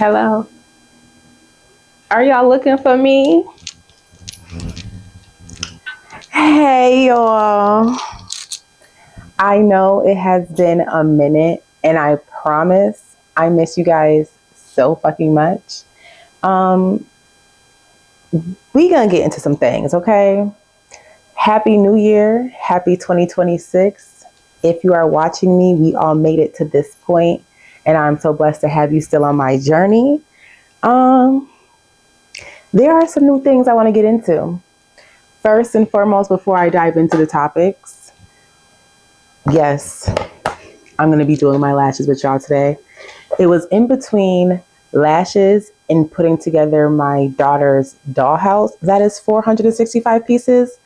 Hello. Are y'all looking for me? Hey, y'all. I know it has been a minute, and I promise I miss you guys so fucking much. Um, we gonna get into some things, okay? Happy New Year. Happy 2026. If you are watching me, we all made it to this point, and I'm so blessed to have you still on my journey. Um, there are some new things I want to get into. First and foremost, before I dive into the topics, yes, I'm going to be doing my lashes with y'all today. It was in between lashes and putting together my daughter's dollhouse. That is 465 pieces.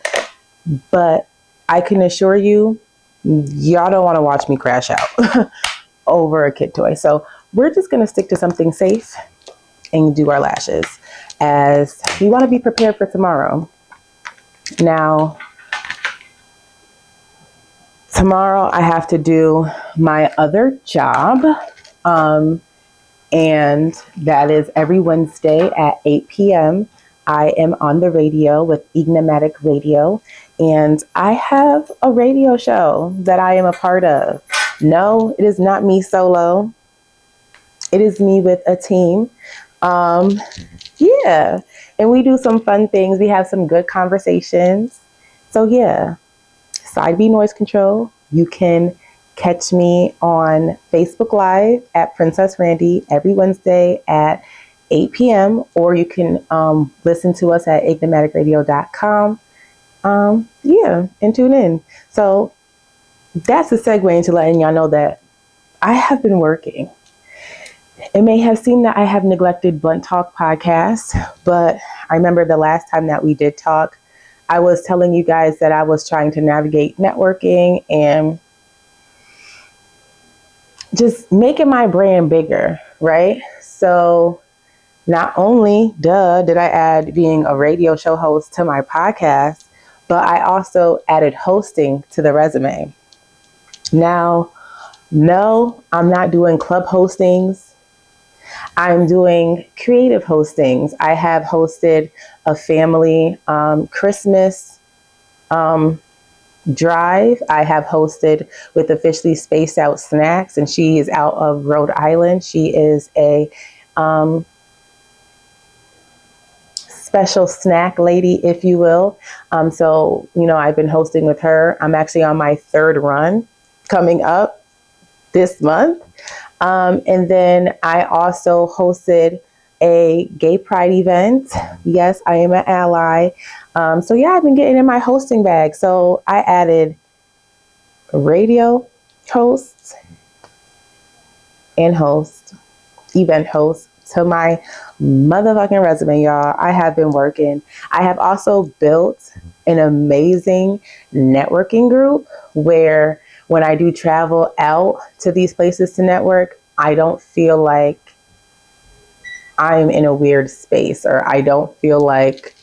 But I can assure you, y'all don't want to watch me crash out over a kid toy. So we're just going to stick to something safe and do our lashes, as we want to be prepared for tomorrow. Now, tomorrow I have to do my other job, and that is every Wednesday at 8 p.m. I am on the radio with Ignomatic Radio, and I have a radio show that I am a part of. No, it is not me solo. It is me with a team. Yeah, and we do some fun things. We have some good conversations. So yeah, Side B Noise Control. You can catch me on Facebook Live at Princess Randy every Wednesday at 8 p.m. Or you can listen to us at ignomaticradio.com. Yeah, and tune in. So that's a segue into letting y'all know that I have been working. It may have seemed that I have neglected Blunt Talk podcast, but I remember the last time that we did talk, I was telling you guys that I was trying to navigate networking and just making my brand bigger, right? So not only, did I add being a radio show host to my podcast, but I also added hosting to the resume. Now, no, I'm not doing club hostings. I'm doing creative hostings. I have hosted a family Christmas drive. I have hosted with Officially Spaced Out Snacks, and she is out of Rhode Island. She is a special snack lady, if you will. So, I've been hosting with her. I'm actually on my third run coming up this month. And then I also hosted a gay pride event. Yes, I am an ally. So yeah, I've been getting in my hosting bag. So I added radio hosts and event hosts to my motherfucking resume, y'all. I have been working. I have also built an amazing networking group where when I do travel out to these places to network, I don't feel like I'm in a weird space, or I don't feel like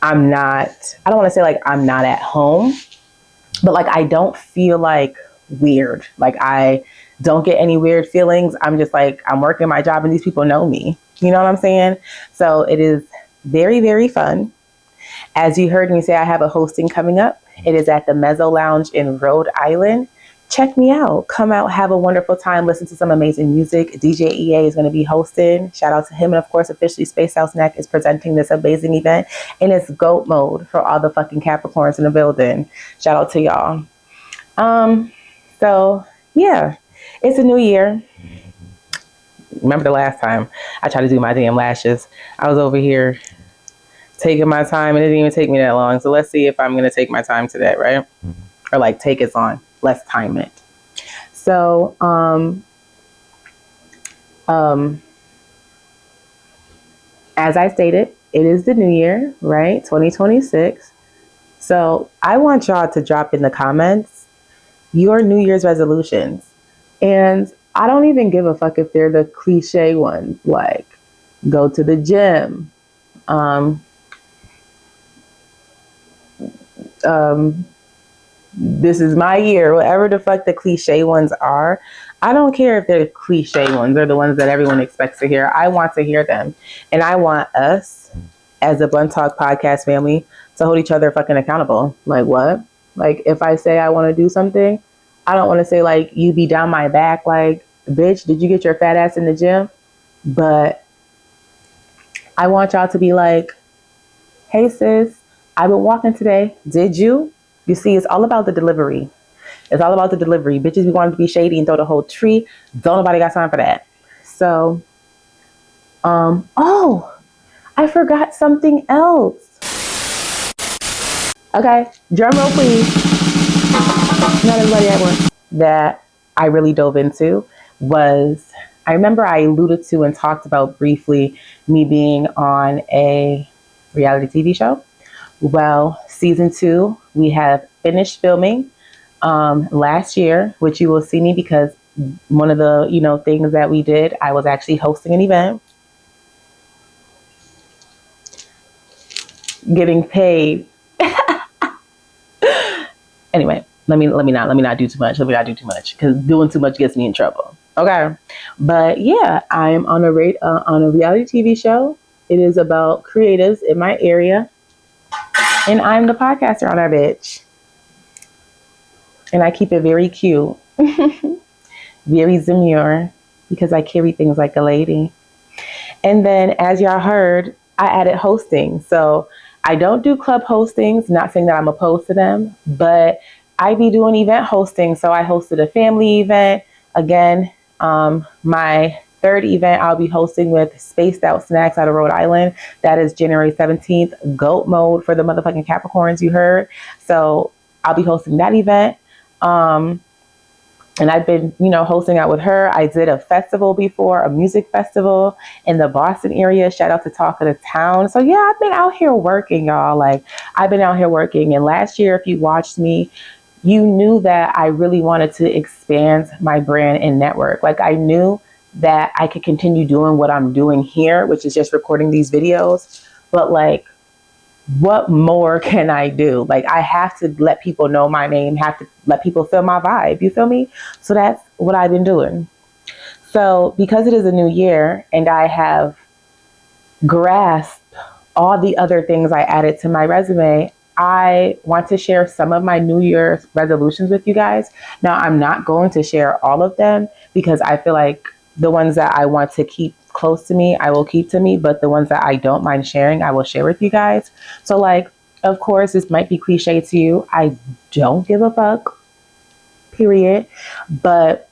I don't want to say like I'm not at home, but like I don't feel like weird. Like I don't get any weird feelings. I'm just like, I'm working my job and these people know me. You know what I'm saying? So it is very, very fun. As you heard me say, I have a hosting coming up. It is at the Mezzo Lounge in Rhode Island. Check me out. Come out, have a wonderful time, listen to some amazing music. DJ EA is going to be hosting. Shout out to him. And of course, Officially Spaced Out Snack is presenting this amazing event. And it's GOAT mode for all the fucking Capricorns in the building. Shout out to y'all. So yeah, it's a new year. Remember the last time I tried to do my damn lashes? I was over here taking my time, and it didn't even take me that long. So let's see if I'm going to take my time today, right? Or like take it on. Let's time it. So, as I stated, it is the new year, right? 2026. So I want y'all to drop in the comments your New Year's resolutions. And I don't even give a fuck if they're the cliche ones, like go to the gym, This is my year. Whatever the fuck the cliche ones are, I don't care if they're cliche ones or the ones that everyone expects to hear. I want to hear them. And I want us as a Blunt Talk podcast family to hold each other fucking accountable. Like what? Like if I say I want to do something, I don't want to say like you be down my back like, bitch, did you get your fat ass in the gym? But I want y'all to be like, hey sis, I've been walking today. Did you? You see, it's all about the delivery. It's all about the delivery. Bitches be wanting to be shady and throw the whole tree. Don't nobody got time for that. So, oh, I forgot something else. Okay, drum roll please. Not everybody at once. That I really dove into was, I remember I alluded to and talked about briefly me being on a reality TV show. Well, season 2, we have finished filming last year, which you will see me because one of the, things that we did, I was actually hosting an event, getting paid. Anyway, let me not do too much. Let me not do too much because doing too much gets me in trouble. Okay, but yeah, I'm on a reality TV show. It is about creatives in my area, and I'm the podcaster on that bitch. And I keep it very cute, very demure, because I carry things like a lady. And then, as y'all heard, I added hosting. So I don't do club hostings, not saying that I'm opposed to them, but I be doing event hosting. So I hosted a family event. Again, my third event I'll be hosting with Spaced Out Snacks out of Rhode Island. That is January 17th, GOAT mode for the motherfucking Capricorns, you heard. So I'll be hosting that event. And I've been, hosting out with her. I did a festival before, a music festival in the Boston area. Shout out to Talk of the Town. So yeah, I've been out here working, y'all. Like I've been out here working. And last year, if you watched me, you knew that I really wanted to expand my brand and network. Like I knew that I could continue doing what I'm doing here, which is just recording these videos. But like, what more can I do? Like I have to let people know my name, have to let people feel my vibe. You feel me? So that's what I've been doing. So because it is a new year and I have grasped all the other things I added to my resume, I want to share some of my New Year's resolutions with you guys. Now, I'm not going to share all of them because I feel like the ones that I want to keep close to me, I will keep to me. But the ones that I don't mind sharing, I will share with you guys. So like, of course, this might be cliche to you. I don't give a fuck, period. But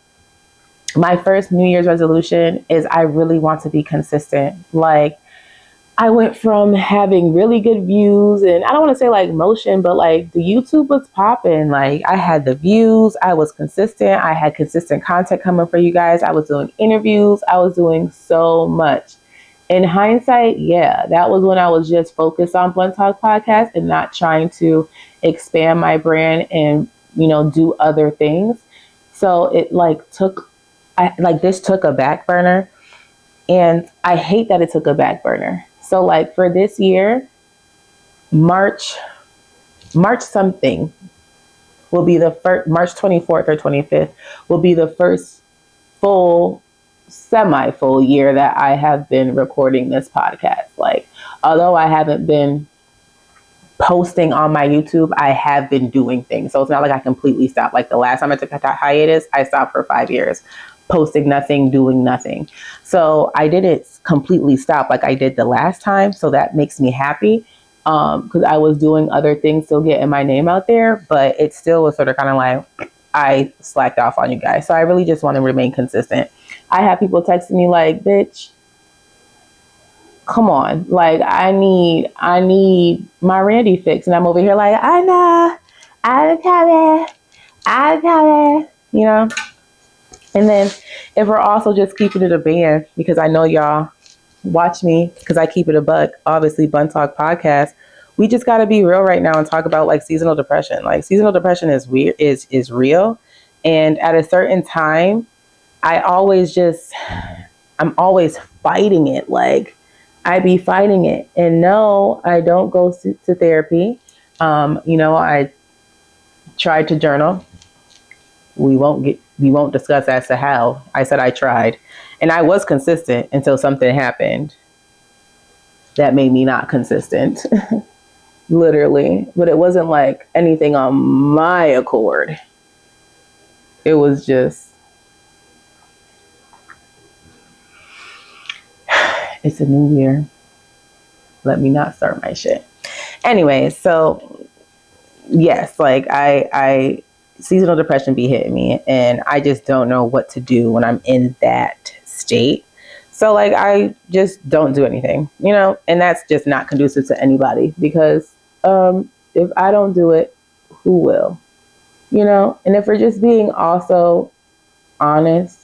my first New Year's resolution is I really want to be consistent. Like, I went from having really good views and I don't want to say like motion, but like the YouTube was popping. Like I had the views, I was consistent. I had consistent content coming for you guys. I was doing interviews. I was doing so much. In hindsight, yeah, that was when I was just focused on Blunt Talk Podcast and not trying to expand my brand and, do other things. So it this took a back burner, and I hate that it took a back burner. So like for this year, March something will be the first, March 24th or 25th will be the first semi-full year that I have been recording this podcast. Like, although I haven't been posting on my YouTube, I have been doing things. So it's not like I completely stopped. Like the last time I took a hiatus, I stopped for 5 years. Posting nothing, doing nothing. So I didn't completely stop like I did the last time. So that makes me happy because I was doing other things, still getting my name out there, but it still was sort of kind of like I slacked off on you guys. So I really just want to remain consistent. I have people texting me like, bitch, come on. Like I need my Randy fix. And I'm over here like, I know, I got it. And then if we're also just keeping it a band, because I know y'all watch me because I keep it a buck, obviously Blunt Talk Podcast, we just got to be real right now and talk about like seasonal depression. Like seasonal depression is weird, is real. And at a certain time, I'm always fighting it. Like I be fighting it. And no, I don't go to therapy. I tried to journal. We won't discuss as to how. I said I tried. And I was consistent until something happened that made me not consistent. Literally. But it wasn't like anything on my accord. It was just, it's a new year. Let me not start my shit. Anyway, so yes, like I seasonal depression be hitting me, and I just don't know what to do when I'm in that state. So like I just don't do anything, you know, and that's just not conducive to anybody, because if I don't do it, who will? You know, and if we're just being also honest,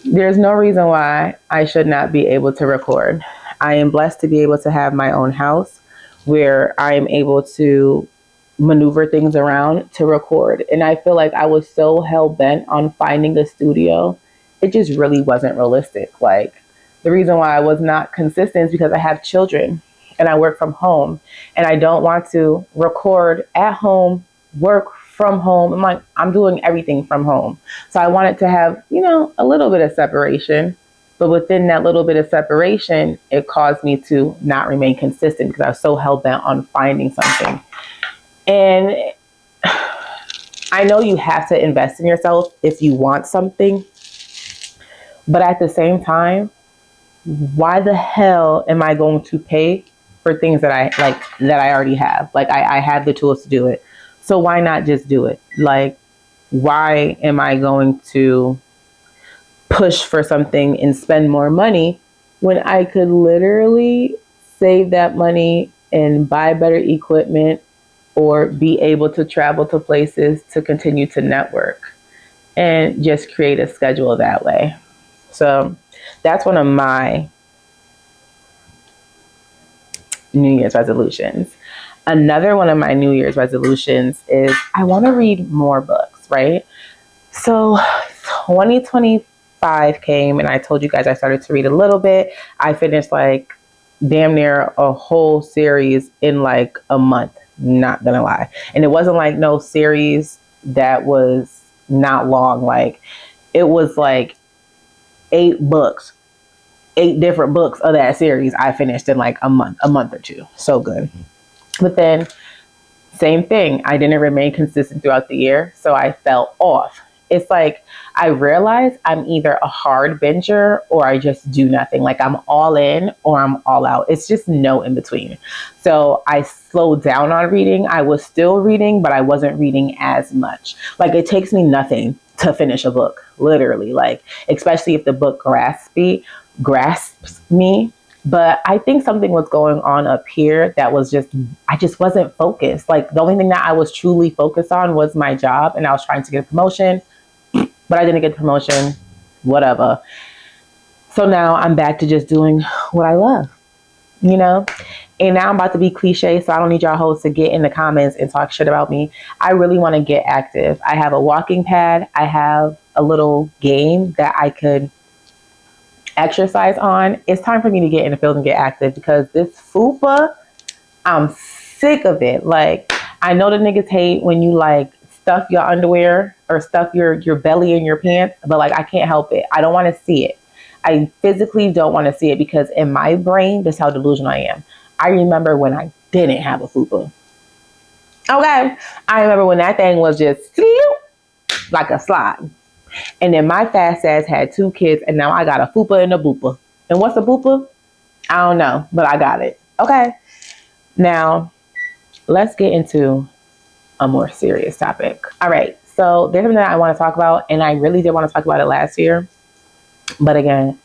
there's no reason why I should not be able to record. I am blessed to be able to have my own house where I am able to maneuver things around to record. And I feel like I was so hell bent on finding a studio. It just really wasn't realistic. Like, the reason why I was not consistent is because I have children and I work from home, and I don't want to record at home, work from home. I'm doing everything from home. So I wanted to have, you know, a little bit of separation, but within that little bit of separation, it caused me to not remain consistent because I was so hell bent on finding something. And I know you have to invest in yourself if you want something, but at the same time, why the hell am I going to pay for things that I already have? Like, I have the tools to do it. So why not just do it? Like, why am I going to push for something and spend more money when I could literally save that money and buy better equipment, or be able to travel to places to continue to network and just create a schedule that way? So that's one of my New Year's resolutions. Another one of my New Year's resolutions is I want to read more books, right? So 2025 came, and I told you guys I started to read a little bit. I finished like damn near a whole series in like a month, not gonna lie. And it wasn't like no series that was not long. Like, it was like 8 different books of that series I finished in like a month or two. So good. But then, same thing, I didn't remain consistent throughout the year, so I fell off. It's like, I realized I'm either a hard binger or I just do nothing. Like, I'm all in or I'm all out. It's just no in between. So I slowed down on reading. I was still reading, but I wasn't reading as much. Like, it takes me nothing to finish a book, literally. Like, especially if the book grasps me. But I think something was going on up here that was I just wasn't focused. Like, the only thing that I was truly focused on was my job, and I was trying to get a promotion, but I didn't get the promotion, whatever. So now I'm back to just doing what I love, you know? And now I'm about to be cliche, so I don't need y'all hoes to get in the comments and talk shit about me. I really want to get active. I have a walking pad. I have a little game that I could exercise on. It's time for me to get in the field and get active, because this fupa, I'm sick of it. Like, I know the niggas hate when you like stuff your underwear or stuff your belly in your pants, but like, I can't help it. I don't want to see it. I physically don't want to see it, because in my brain, that's how delusional I am. I remember when I didn't have a fupa. Okay. I remember when that thing was just like a slide. And then my fast ass had 2 kids, and now I got a fupa and a boopa. And what's a boopa? I don't know, but I got it. Okay. Now, let's get into a more serious topic. All right. So there's something that I want to talk about, and I really did want to talk about it last year. But again,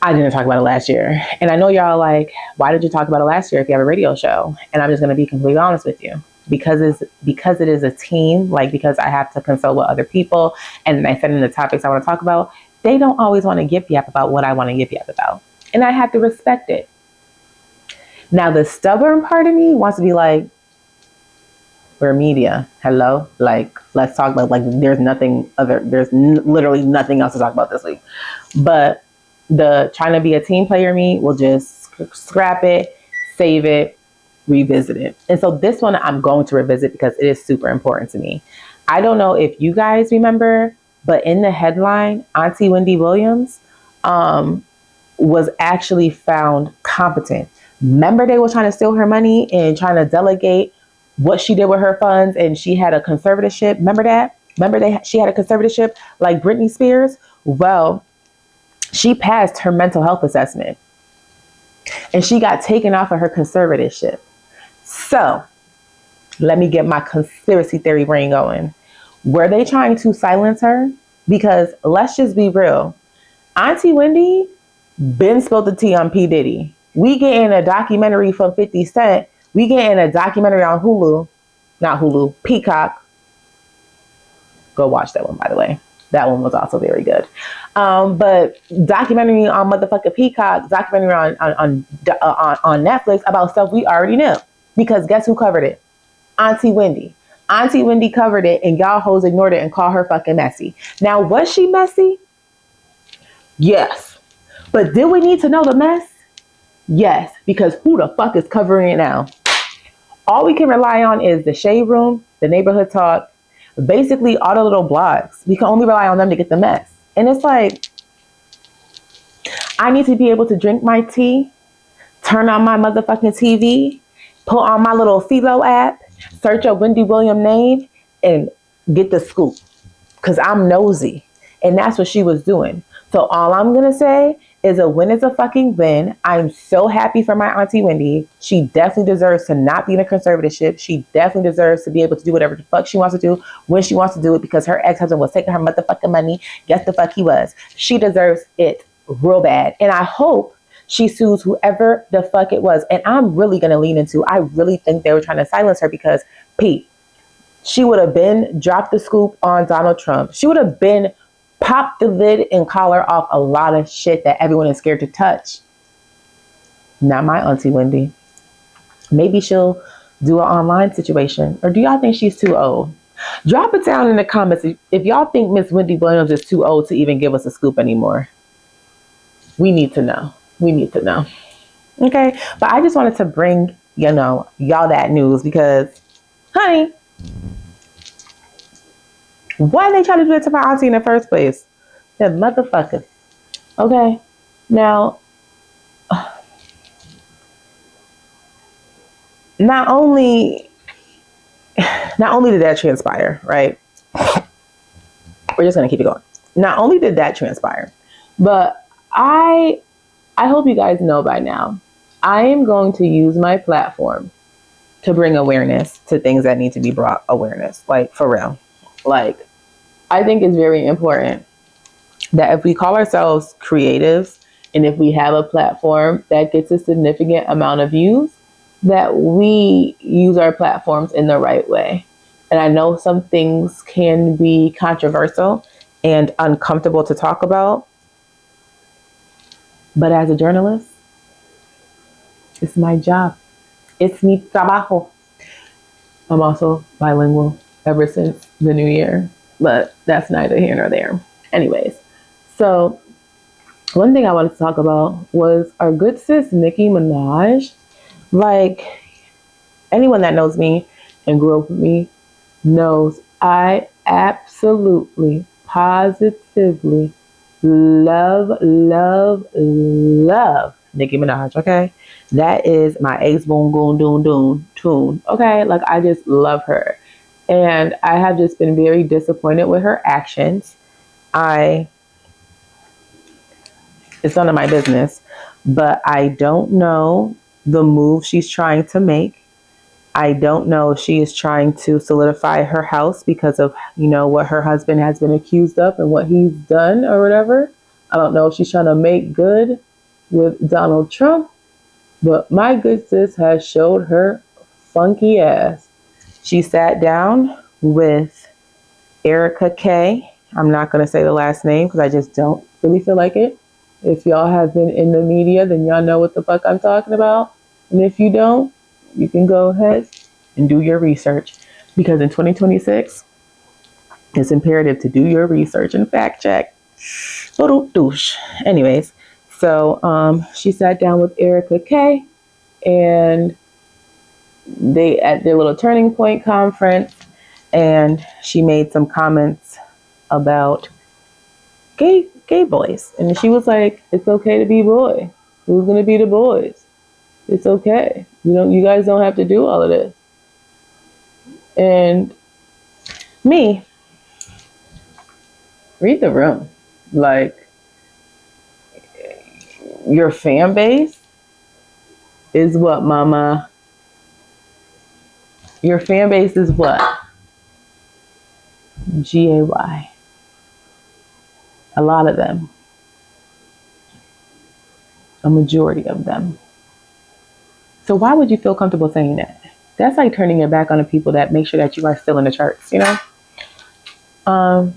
I didn't talk about it last year. And I know y'all like, why did you talk about it last year if you have a radio show? And I'm just going to be completely honest with you. Because it is a team, like, because I have to consult with other people, and I send in the topics I want to talk about, they don't always want to yip yap about what I want to yip yap about. And I have to respect it. Now, the stubborn part of me wants to be like, we're media. Hello? Like, let's talk about, like, there's literally nothing else to talk about this week. But the trying to be a team player me will just scrap it, save it, revisit it. And so this one I'm going to revisit because it is super important to me. I don't know if you guys remember, but in the headline, Auntie Wendy Williams was actually found competent. Remember, they were trying to steal her money and trying to delegate what she did with her funds, and she had a conservatorship. Remember that? Remember she had a conservatorship like Britney Spears? Well, she passed her mental health assessment and she got taken off of her conservatorship. So let me get my conspiracy theory brain going. Were they trying to silence her? Because let's just be real. Auntie Wendy been spilled the tea on P. Diddy. We getting a documentary from 50 Cent. We getting a documentary on Hulu. Not Hulu, Peacock. Go watch that one, by the way. That one was also very good. But documentary on motherfucking Peacock, documentary on Netflix about stuff we already knew. Because guess who covered it? Auntie Wendy. Auntie Wendy covered it, and y'all hoes ignored it and called her fucking messy. Now, was she messy? Yes. But did we need to know the mess? Yes. Because who the fuck is covering it now? All we can rely on is the Shade Room, the Neighborhood Talk, basically all the little blogs. We can only rely on them to get the mess. And it's like, I need to be able to drink my tea, turn on my motherfucking TV, put on my little Philo app, search up Wendy Williams name, and get the scoop. Because I'm nosy. And that's what she was doing. So all I'm going to say is a win is a fucking win. I'm so happy for my Auntie Wendy. She definitely deserves to not be in a conservatorship. She definitely deserves to be able to do whatever the fuck she wants to do when she wants to do it, because her ex-husband was taking her motherfucking money. Guess the fuck he was. She deserves it real bad. And I hope she sues whoever the fuck it was. And I'm really going to lean into, I really think they were trying to silence her because, Pete, she would have been dropped the scoop on Donald Trump. She would have been pop the lid and collar off a lot of shit that everyone is scared to touch. Not my Auntie Wendy. Maybe she'll do an online situation. Or do y'all think she's too old? Drop it down in the comments if y'all think Miss Wendy Williams is too old to even give us a scoop anymore. We need to know. We need to know. Okay? But I just wanted to bring, y'all that news because, honey, why they try to do that to my auntie in the first place? That motherfucker. Okay. Now, not only did that transpire, right? We're just gonna keep it going. Not only did that transpire, but I hope you guys know by now, I am going to use my platform to bring awareness to things that need to be brought awareness. Like, for real. Like, I think it's very important that if we call ourselves creatives and if we have a platform that gets a significant amount of views, that we use our platforms in the right way. And I know some things can be controversial and uncomfortable to talk about, but as a journalist, it's my job. It's mi trabajo. I'm also bilingual ever since the new year. But that's neither here nor there. Anyways, so one thing I wanted to talk about was our good sis, Nicki Minaj. Like, anyone that knows me and grew up with me knows I absolutely, positively love Nicki Minaj, okay? That is my ace boom goon doon doon tune, okay? Like, I just love her. And I have just been very disappointed with her actions. It's none of my business, but I don't know the move she's trying to make. I don't know if she is trying to solidify her house because of, what her husband has been accused of and what he's done or whatever. I don't know if she's trying to make good with Donald Trump, but my good sis has showed her funky ass. She sat down with Erica K. I'm not going to say the last name because I just don't really feel like it. If y'all have been in the media, then y'all know what the fuck I'm talking about. And if you don't, you can go ahead and do your research. Because in 2026, it's imperative to do your research and fact check. Anyways, so she sat down with Erica K. And they at their little turning point conference, and she made some comments about gay boys, and she was like, "It's okay to be boy. Who's gonna be the boys? It's okay. You guys don't have to do all of this." And me, read the room. Like, your fan base is what, mama? Your fan base is what? GAY. A lot of them. A majority of them. So why would you feel comfortable saying that? That's like turning your back on the people that make sure that you are still in the charts, Um,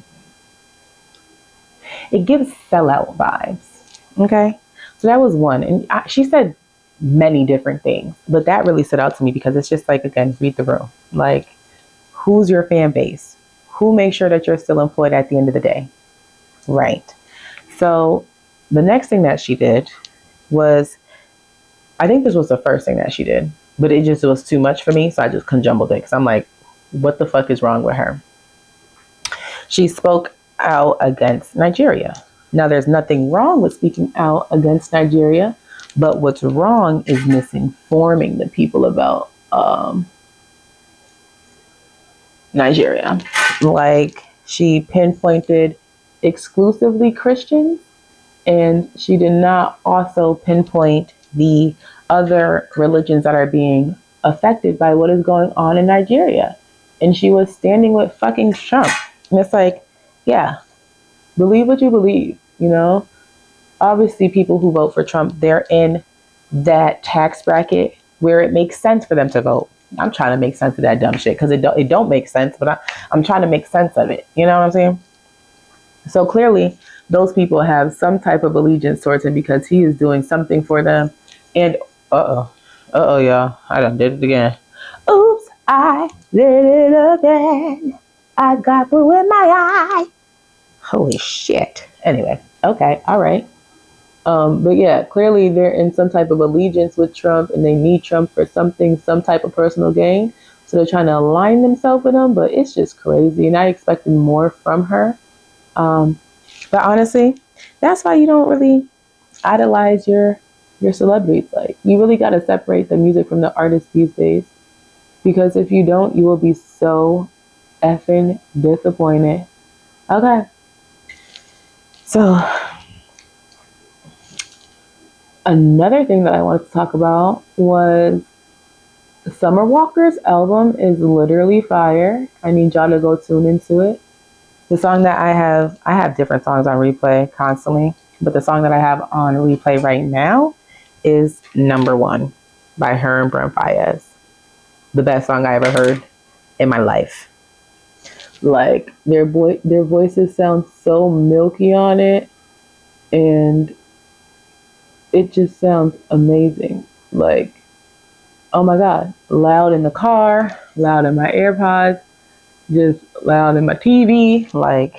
it gives sellout vibes. Okay. So that was one. And she said many different things, but that really stood out to me because it's just like, again, read the room. Like, who's your fan base? Who makes sure that you're still employed at the end of the day? Right. So the next thing that she did was, I think this was the first thing that she did, but it just was too much for me. So I just conjumbled it because I'm like, what the fuck is wrong with her? She spoke out against Nigeria. Now, there's nothing wrong with speaking out against Nigeria, but what's wrong is misinforming the people about Nigeria. Like, she pinpointed exclusively Christians, and she did not also pinpoint the other religions that are being affected by what is going on in Nigeria. And she was standing with fucking Trump. And it's like, yeah, believe what you believe. Obviously, people who vote for Trump, they're in that tax bracket where it makes sense for them to vote. I'm trying to make sense of that dumb shit because it don't make sense, but I'm trying to make sense of it. You know what I'm saying? So clearly, those people have some type of allegiance towards him because he is doing something for them. And y'all, I done did it again. Oops, I did it again. I got blue in my eye. Holy shit. Anyway, okay, all right. But yeah, clearly they're in some type of allegiance with Trump and they need Trump for something, some type of personal gain. So they're trying to align themselves with him, but it's just crazy. And I expected more from her. But honestly, that's why you don't really idolize your celebrities. Like, you really got to separate the music from the artist these days. Because if you don't, you will be so effing disappointed. Okay. So another thing that I wanted to talk about was Summer Walker's album is literally fire. I need y'all to go tune into it. The song that I have different songs on replay constantly, but the song that I have on replay right now is Number One by her and Brent Fayez. The best song I ever heard in my life. Like, their voices sound so milky on it, and it just sounds amazing. Like, oh my God, loud in the car, loud in my AirPods, just loud in my TV. Like,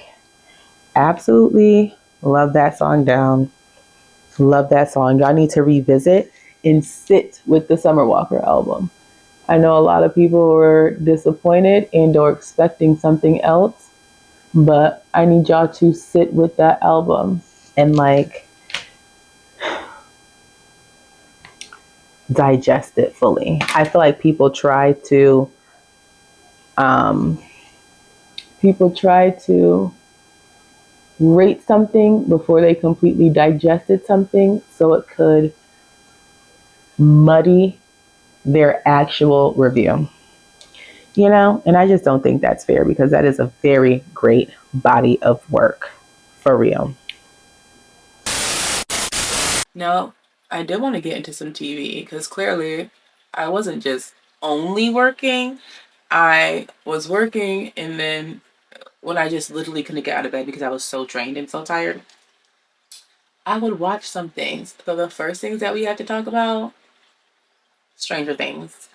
absolutely love that song down. Love that song. Y'all need to revisit and sit with the Summer Walker album. I know a lot of people were disappointed and or expecting something else, but I need y'all to sit with that album and like digest it fully. I feel like um, people try to rate something before they completely digested something, so it could muddy their actual review. And I just don't think that's fair because that is a very great body of work, for real. No, I did want to get into some TV because clearly I wasn't just only working. I was working, and then when I just literally couldn't get out of bed because I was so drained and so tired, I would watch some things. So the first things that we have to talk about, Stranger Things.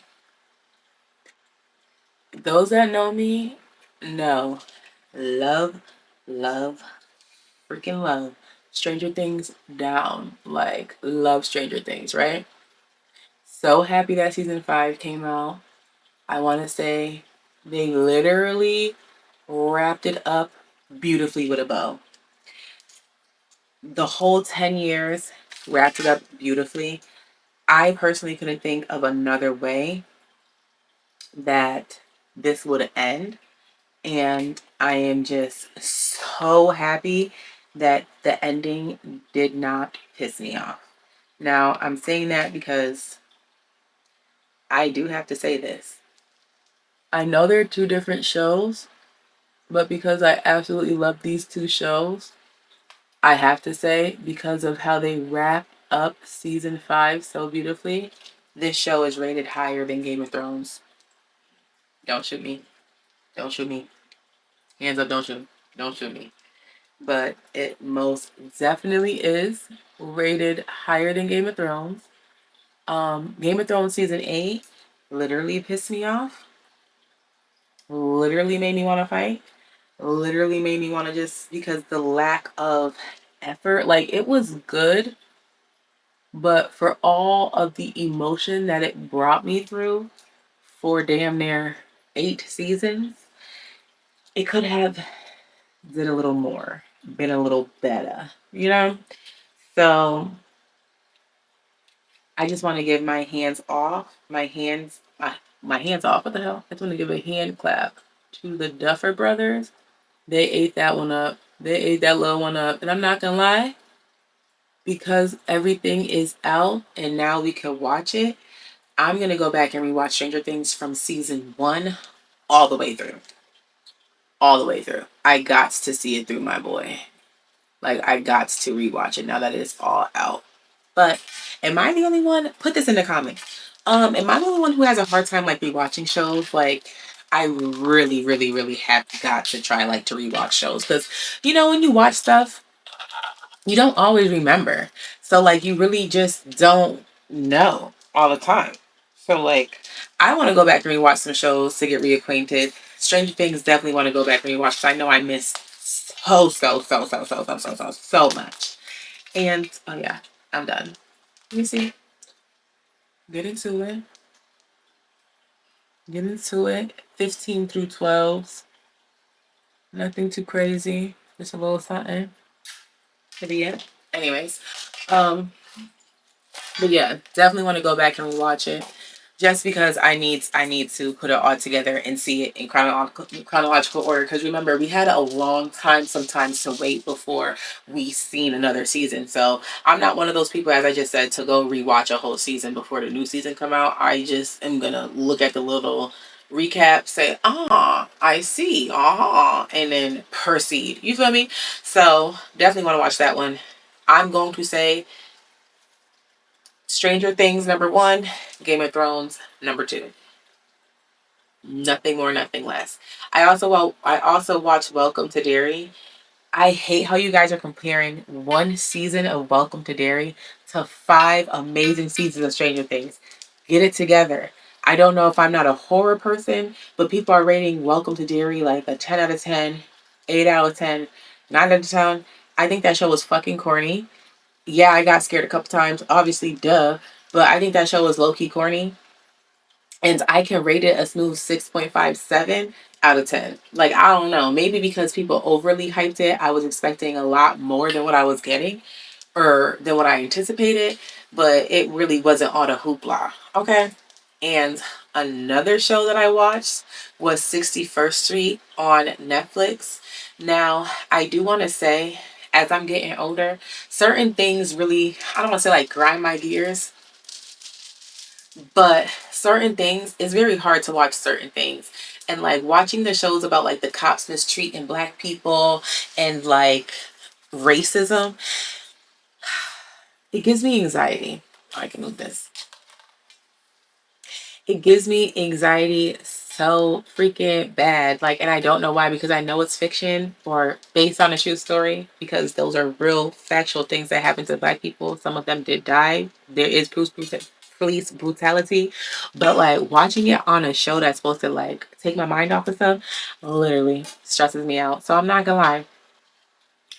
Those that know me know, love, love, freaking love Stranger Things down. Like, love Stranger Things, right? So happy that season 5 came out. I want to say they literally wrapped it up beautifully with a bow. The whole 10 years wrapped it up beautifully. I personally couldn't think of another way that this would end. And I am just so happy that the ending did not piss me off. Now, I'm saying that because I do have to say this. I know they're two different shows, but because I absolutely love these two shows, I have to say, because of how they wrap up season 5 so beautifully, this show is rated higher than Game of Thrones. Don't shoot me. Don't shoot me. Hands up, don't shoot. Don't shoot me. But it most definitely is rated higher than Game of Thrones. Game of Thrones season 8 literally pissed me off. Literally made me want to fight. Literally made me want to just, because the lack of effort, like it was good, but for all of the emotion that it brought me through for damn near 8 seasons, it could have did a little more, been a little better, you know? So I just want to give my hands off. What the hell? I just want to give a hand clap to the Duffer Brothers. They ate that one up. They ate that little one up. And I'm not gonna lie, because everything is out and now we can watch it, I'm gonna go back and rewatch Stranger Things from season 1 all the way through. All the way through. I got to see it through, my boy. Like I got to rewatch it now that it's all out. But am I the only one? Put this in the comments. Am I the only one who has a hard time like rewatching shows? Like, I really, really, really have got to try like to rewatch shows because you know when you watch stuff, you don't always remember. So like you really just don't know all the time. So like I want to go back and rewatch some shows to get reacquainted. Stranger Things definitely want to go back and rewatch because I know I missed so much. And oh yeah, I'm done. Let me see. Get into it. Get into it. 15 through 12s. Nothing too crazy. Just a little something. To be it. Anyways. Um, but yeah, definitely want to go back and rewatch it. Just because I need to put it all together and see it in chronological order. Because remember, we had a long time sometimes to wait before we seen another season. So I'm not one of those people, as I just said, to go rewatch a whole season before the new season come out. I just am gonna look at the little recap, say, I see, and then proceed. You feel me? So definitely want to watch that one. I'm going to say Stranger Things number 1, Game of Thrones number 2. Nothing more, nothing less. I also watched Welcome to Derry. I hate how you guys are comparing one season of Welcome to Derry to 5 amazing seasons of Stranger Things. Get it together. I don't know if I'm not a horror person, but people are rating Welcome to Derry like a 10 out of 10, 8 out of 10, 9 out of 10. I think that show was fucking corny. Yeah, I got scared a couple times. Obviously, duh. But I think that show was low-key corny. And I can rate it a smooth 6.57 out of 10. Like, I don't know. Maybe because people overly hyped it, I was expecting a lot more than what I was getting or than what I anticipated. But it really wasn't all the hoopla. Okay. And another show that I watched was 61st Street on Netflix. Now, I do want to say, as I'm getting older, certain things really, I don't want to say like grind my gears, but certain things, it's very hard to watch certain things. And like watching the shows about like the cops mistreating black people and like racism, it gives me anxiety. I can move this. It gives me anxiety so freaking bad. Like, and I don't know why, because I know it's fiction or based on a true story, because those are real factual things that happen to black people. Some of them did die. There is police brutality, but like watching it on a show that's supposed to like take my mind off of stuff literally stresses me out. So I'm not gonna lie.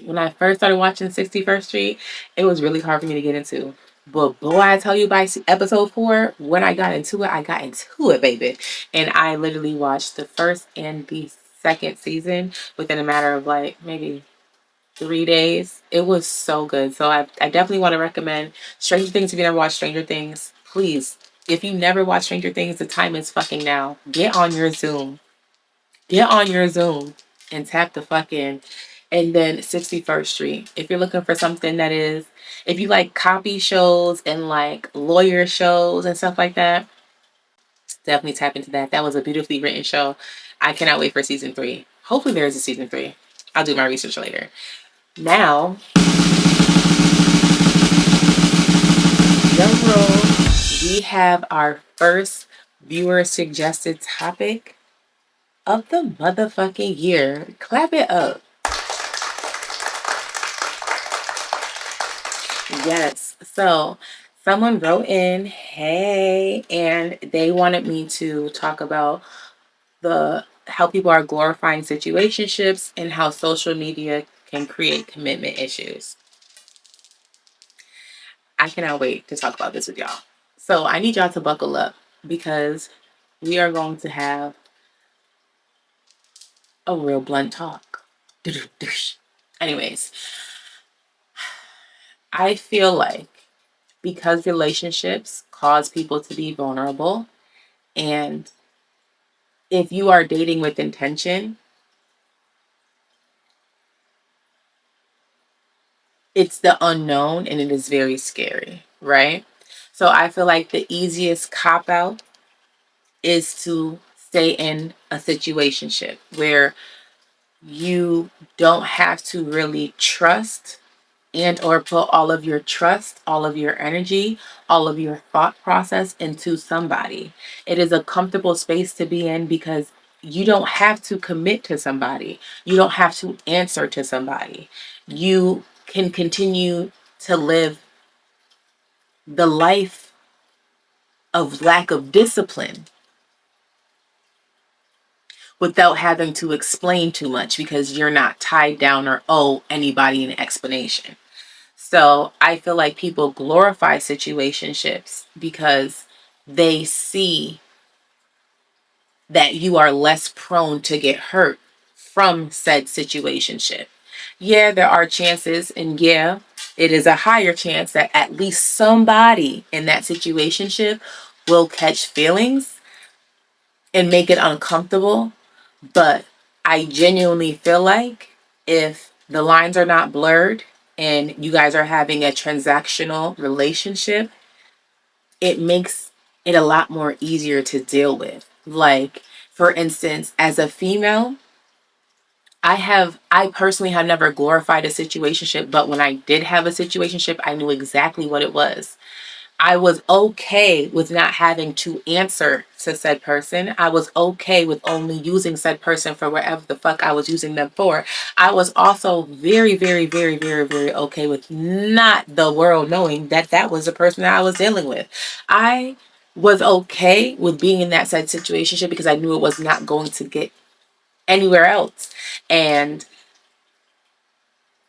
When I first started watching 61st Street, it was really hard for me to get into. But boy, I tell you, by episode 4, when I got into it, baby. And I literally watched the first and the second season within a matter of like maybe 3 days. It was so good. So I definitely want to recommend Stranger Things. If you never watched Stranger Things, please, if you never watched Stranger Things, the time is fucking now. Get on your Zoom. Get on your Zoom and tap the fucking. And then 61st Street. If you're looking for something that is, if you like copy shows and like lawyer shows and stuff like that, definitely tap into that. That was a beautifully written show. I cannot wait for season 3. Hopefully there is a season 3. I'll do my research later. Now, drum roll, we have our first viewer suggested topic of the motherfucking year. Clap it up. Yes. So someone wrote in, hey, and they wanted me to talk about the how people are glorifying situationships and how social media can create commitment issues. I cannot wait to talk about this with y'all. So I need y'all to buckle up because we are going to have a real blunt talk. Anyways, I feel like because relationships cause people to be vulnerable, and if you are dating with intention, it's the unknown and it is very scary, right? So I feel like the easiest cop out is to stay in a situationship where you don't have to really trust and or put all of your trust, all of your energy, all of your thought process into somebody. It is a comfortable space to be in because you don't have to commit to somebody. You don't have to answer to somebody. You can continue to live the life of lack of discipline without having to explain too much because you're not tied down or owe anybody an explanation. So I feel like people glorify situationships because they see that you are less prone to get hurt from said situationship. Yeah, there are chances, and yeah, it is a higher chance that at least somebody in that situationship will catch feelings and make it uncomfortable. But I genuinely feel like if the lines are not blurred and you guys are having a transactional relationship, it makes it a lot more easier to deal with. Like, for instance, as a female, I personally have never glorified a situationship, but when I did have a situationship, I knew exactly what it was. I was okay with not having to answer to said person. I was okay with only using said person for whatever the fuck I was using them for. I was also very, very, very, very, very okay with not the world knowing that that was the person that I was dealing with. I was okay with being in that said situation because I knew it was not going to get anywhere else. And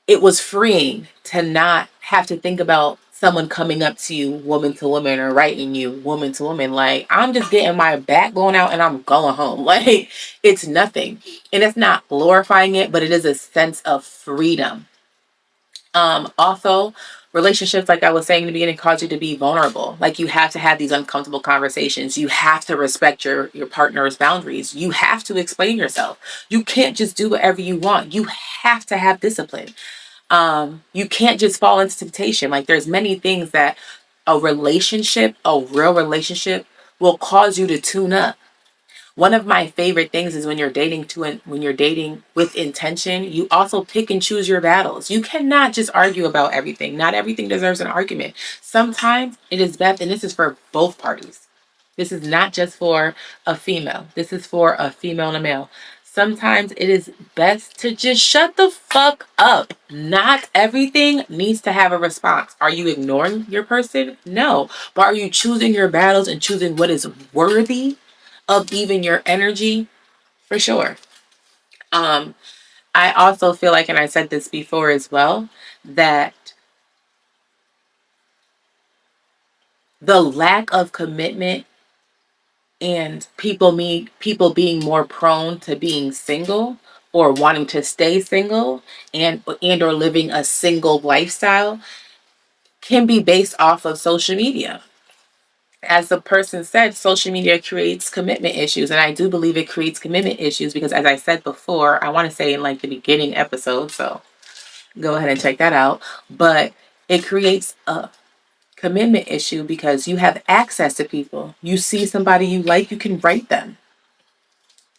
it was freeing to not have to think about someone coming up to you woman to woman or writing you woman to woman. Like, I'm just getting my back blown out and I'm going home. Like, it's nothing. And it's not glorifying it, but it is a sense of freedom. Also, relationships, like I was saying in the beginning, cause you to be vulnerable. Like, you have to have these uncomfortable conversations. You have to respect your partner's boundaries. You have to explain yourself. You can't just do whatever you want. You have to have discipline. You can't just fall into temptation. Like, there's many things that a relationship, a real relationship, will cause you to tune up. One of my favorite things is when you're dating when you're dating with intention, you also pick and choose your battles. You cannot just argue about everything. Not everything deserves an argument. Sometimes it is best, and this is for both parties. This is not just for a female. This is for a female and a male. Sometimes it is best to just shut the fuck up. Not everything needs to have a response. Are you ignoring your person? No. But are you choosing your battles and choosing what is worthy of even your energy? For sure. Um, I also feel like, and I said this before as well, that the lack of commitment and people being more prone to being single or wanting to stay single and or living a single lifestyle can be based off of social media. As the person said, social media creates commitment issues, and I do believe it creates commitment issues because, as I said before, I want to say in like the beginning episode, so go ahead and check that out, but it creates a commitment issue because you have access to people. You see somebody you like, you can write them.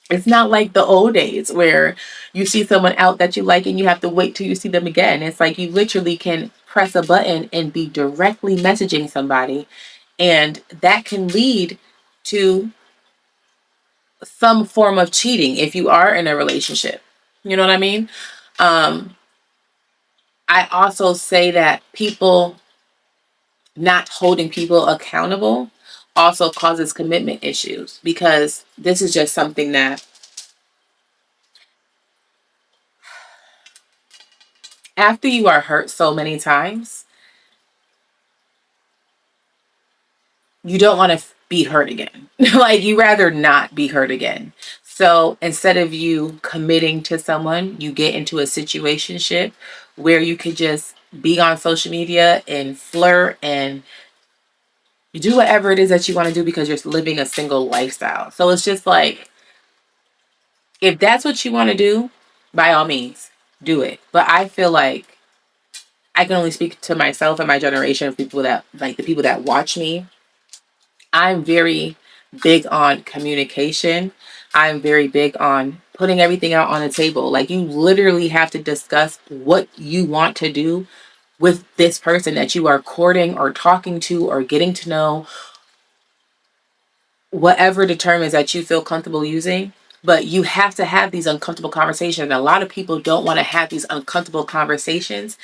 It's not like the old days where you see someone out that you like and you have to wait till you see them again. It's like you literally can press a button and be directly messaging somebody, and that can lead to some form of cheating if you are in a relationship. You know what I mean? Um, I also say that people not holding people accountable also causes commitment issues because this is just something that after you are hurt so many times, you don't want to be hurt again. Like you rather not be hurt again. So instead of you committing to someone, you get into a situationship where you could just be on social media and flirt and you do whatever it is that you want to do because you're living a single lifestyle. So it's just like, if that's what you want to do, by all means, do it. But I feel like I can only speak to myself and my generation of people that, like the people that watch me. I'm very big on communication. I'm very big on putting everything out on the table. Like you literally have to discuss what you want to do with this person that you are courting or talking to or getting to know, whatever determines that you feel comfortable using. But you have to have these uncomfortable conversations. And a lot of people don't want to have these uncomfortable conversations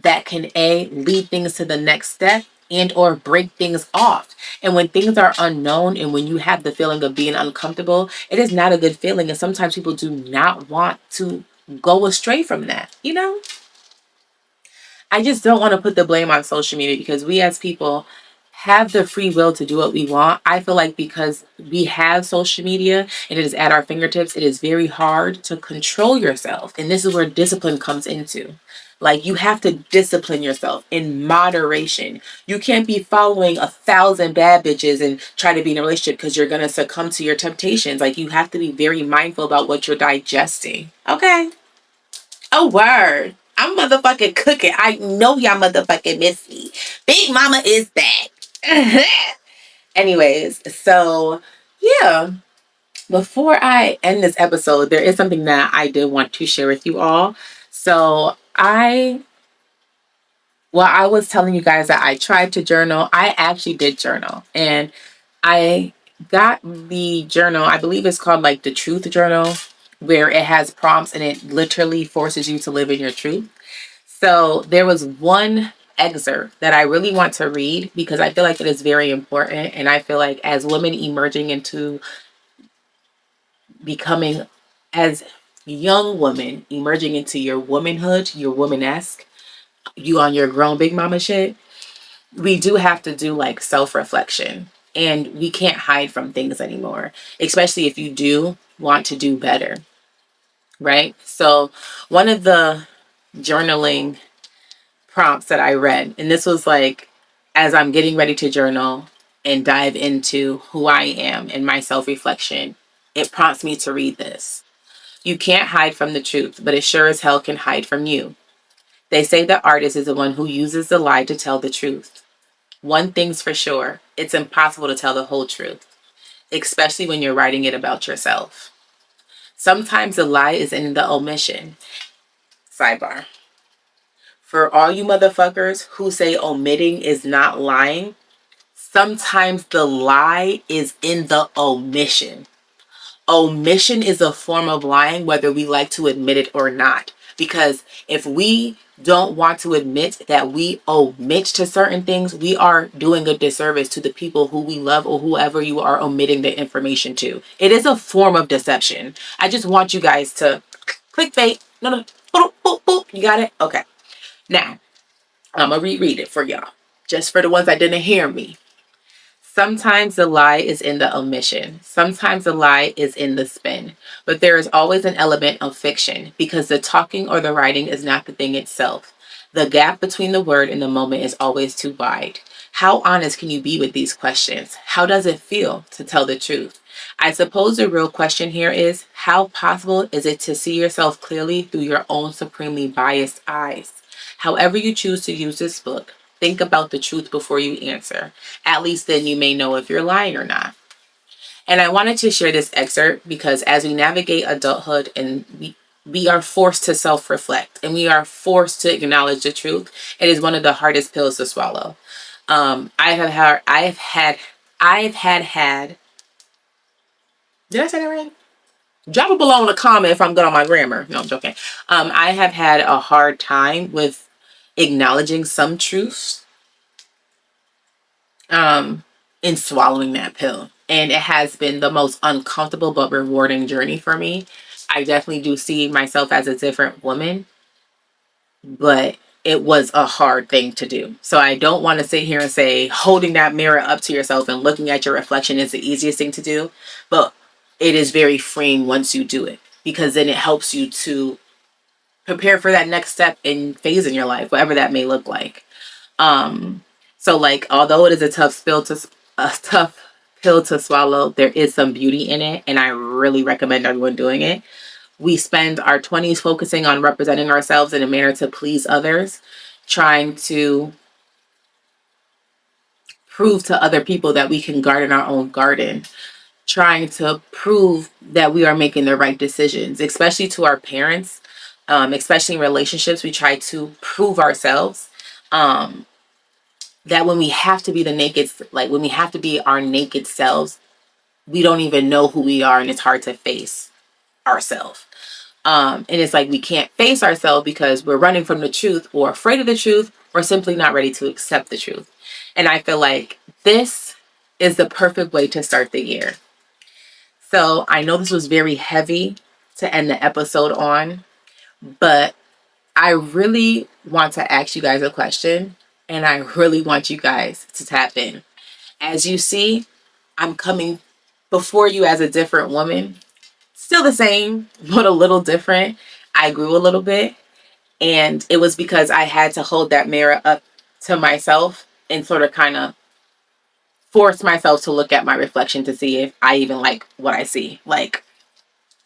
that can lead things to the next step and or break things off. And when things are unknown and when you have the feeling of being uncomfortable, it is not a good feeling. And sometimes people do not want to go astray from that, you know? I just don't want to put the blame on social media because we as people have the free will to do what we want. I feel like because we have social media and it is at our fingertips, it is very hard to control yourself. And this is where discipline comes into. Like you have to discipline yourself in moderation. You can't be following 1,000 bad bitches and try to be in a relationship because you're going to succumb to your temptations. Like you have to be very mindful about what you're digesting. Okay. Oh, word. I'm motherfucking cooking. I know y'all motherfucking miss me. Big Mama is back. Anyways, so yeah, before I end this episode, there is something that I did want to share with you all. So I was telling you guys that I tried to journal. I actually did journal. And I got the journal, I believe it's called like the Truth Journal, where it has prompts and it literally forces you to live in your truth. So there was one excerpt that I really want to read because I feel like it is very important. And I feel like as women emerging into becoming, as young women emerging into your womanhood, your womanesque, you on your grown big mama shit, we do have to do like self-reflection. And we can't hide from things anymore, especially if you do want to do better, right? So one of the journaling prompts that I read, and this was like as I'm getting ready to journal and dive into who I am and my self-reflection, it prompts me to read this. You can't hide from the truth, but it sure as hell can hide from you. They say the artist is the one who uses the lie to tell the truth. One thing's for sure, it's impossible to tell the whole truth, especially when you're writing it about yourself. Sometimes the lie is in the omission. Sidebar. For all you motherfuckers who say omitting is not lying, sometimes the lie is in the omission. Omission is a form of lying, whether we like to admit it or not. Because if we don't want to admit that we omit to certain things, we are doing a disservice to the people who we love or whoever you are omitting the information to. It is a form of deception. I just want you guys to clickbait. No, boop, boop, boop. You got it? Okay. Now, I'm going to reread it for y'all. Just for the ones that didn't hear me. Sometimes the lie is in the omission. Sometimes the lie is in the spin. But there is always an element of fiction because the talking or the writing is not the thing itself. The gap between the word and the moment is always too wide. How honest can you be with these questions? How does it feel to tell the truth? I suppose the real question here is how possible is it to see yourself clearly through your own supremely biased eyes? However you choose to use this book, think about the truth before you answer. At least then you may know if you're lying or not. And I wanted to share this excerpt because as we navigate adulthood and we are forced to self-reflect and we are forced to acknowledge the truth, it is one of the hardest pills to swallow. I've had. Did I say that right? Drop it below in the comment if I'm good on my grammar. No, I'm joking. I have had a hard time with acknowledging some truths in swallowing that pill. And it has been the most uncomfortable but rewarding journey for me. I definitely do see myself as a different woman, but it was a hard thing to do. So I don't want to sit here and say holding that mirror up to yourself and looking at your reflection is the easiest thing to do, but it is very freeing once you do it because then it helps you to prepare for that next step in phase in your life, whatever that may look like. So like, although it is a tough pill to swallow, there is some beauty in it, and I really recommend everyone doing it. We spend our 20s focusing on representing ourselves in a manner to please others, trying to prove to other people that we can garden our own garden, trying to prove that we are making the right decisions, especially to our parents, especially in relationships. We try to prove ourselves. That when we have to be when we have to be our naked selves, we don't even know who we are and it's hard to face ourselves. And it's like we can't face ourselves because we're running from the truth or afraid of the truth or simply not ready to accept the truth. And I feel like this is the perfect way to start the year. So I know this was very heavy to end the episode on, but I really want to ask you guys a question and I really want you guys to tap in. As you see, I'm coming before you as a different woman. Still the same, but a little different. I grew a little bit, and it was because I had to hold that mirror up to myself and sort of kind of force myself to look at my reflection to see if I even like what I see. Like,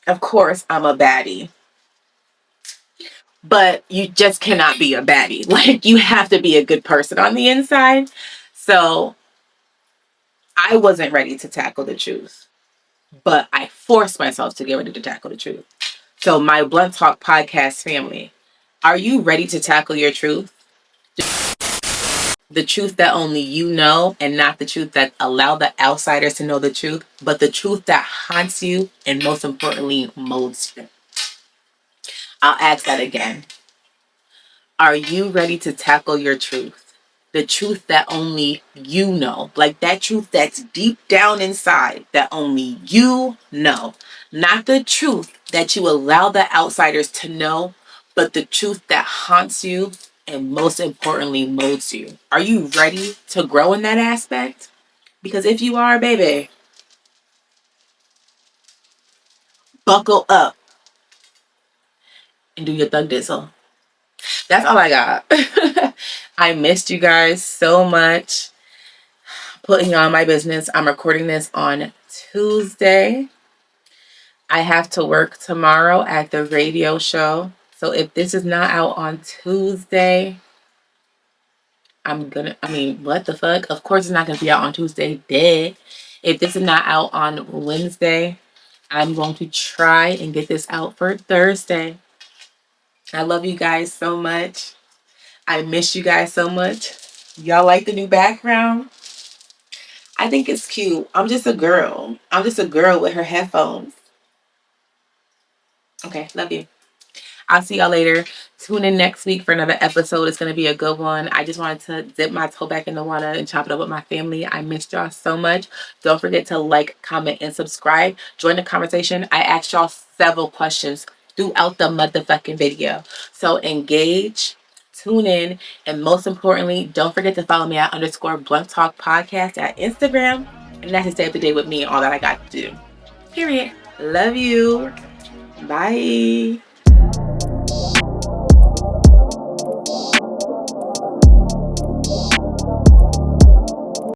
of course, I'm a baddie, but you just cannot be a baddie. Like, you have to be a good person on the inside. So I wasn't ready to tackle the truth, but I forced myself to get ready to tackle the truth. So my Blunt Talk podcast family, are you ready to tackle your truth? The truth that only you know and not the truth that allow the outsiders to know the truth, but the truth that haunts you and most importantly molds you. I'll ask that again. Are you ready to tackle your truth? The truth that only you know. Like that truth that's deep down inside that only you know. Not the truth that you allow the outsiders to know, but the truth that haunts you and most importantly molds you. Are you ready to grow in that aspect? Because if you are, baby, buckle up and do your thug dizzle. That's all I got. I missed you guys so much. Putting you on my business. I'm recording this on Tuesday. I have to work tomorrow at the radio show. So if this is not out on Tuesday, what the fuck? Of course it's not going to be out on Tuesday. Dead. If this is not out on Wednesday, I'm going to try and get this out for Thursday. I love you guys so much. I miss you guys so much. Y'all like the new background? I think it's cute. I'm just a girl. I'm just a girl with her headphones. Okay, love you. I'll see y'all later. Tune in next week for another episode. It's going to be a good one. I just wanted to dip my toe back in the water and chop it up with my family. I missed y'all so much. Don't forget to like, comment, and subscribe. Join the conversation. I asked y'all several questions throughout the motherfucking video. So engage, Tune in. And most importantly, don't forget to follow me at _Blunt Talk Podcast at Instagram. And that's to stay up to date with me and all that I got to do. Period. Love you. Bye.